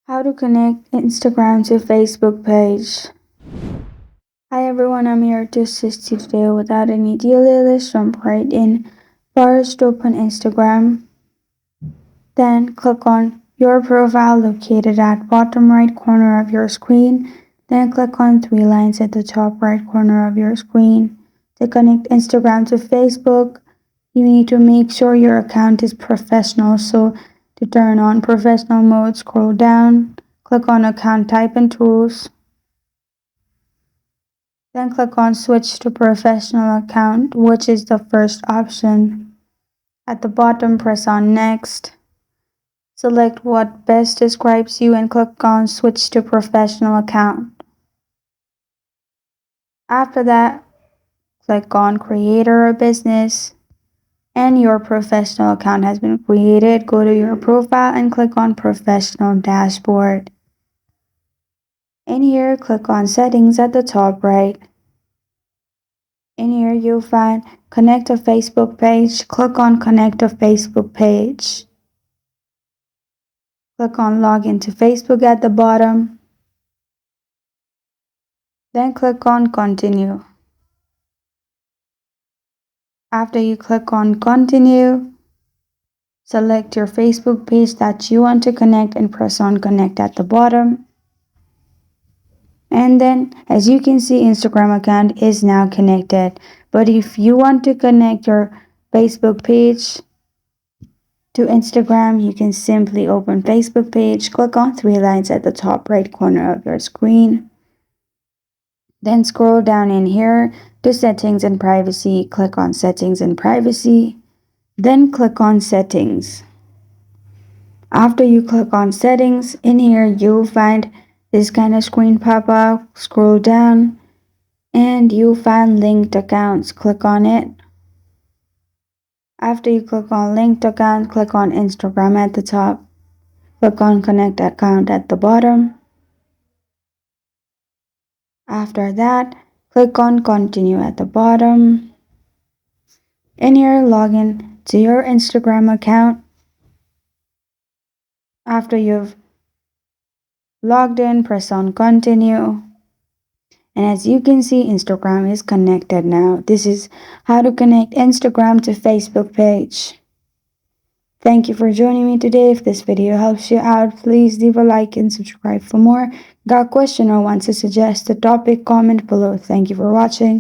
How to connect Instagram to Facebook page. Hi everyone, I'm here to assist you today without any delay. Let's jump right in. First, open Instagram. Then click on your profile located at bottom right corner of your screen. Then click on three lines at the top right corner of your screen. To connect Instagram to Facebook, you need to make sure your account is professional. So to turn on professional mode, scroll down, click on account type and tools. Then click on switch to professional account, which is the first option. At the bottom, press on next. Select what best describes you and click on switch to professional account. After that, click on creator or business and your professional account has been created. Go to your profile and click on professional dashboard. In here, click on settings at the top right. In here, you'll find connect a Facebook page. Click on connect a Facebook page. Click on log into Facebook at the bottom. Then click on continue. After you click on continue, select your Facebook page that you want to connect and press on connect at the bottom. And then as you can see, Instagram account is now connected. But if you want to connect your Facebook page to Instagram, you can simply open Facebook page, click on three lines at the top right corner of your screen. Then scroll down in here to settings and privacy, click on settings and privacy, then click on settings. After you click on settings, in here you'll find this kind of screen pop up. Scroll down and you'll find linked accounts. Click on it. After you click on linked account, click on Instagram at the top. Click on connect account at the bottom. After that, click on continue at the bottom. In here, log in to your Instagram account. After you've logged in, press on continue. And as you can see, Instagram is connected now. This is how to connect Instagram to Facebook page. Thank you for joining me today. If this video helps you out, please leave a like and subscribe for more. Got a question or want to suggest a topic, comment below. Thank you for watching.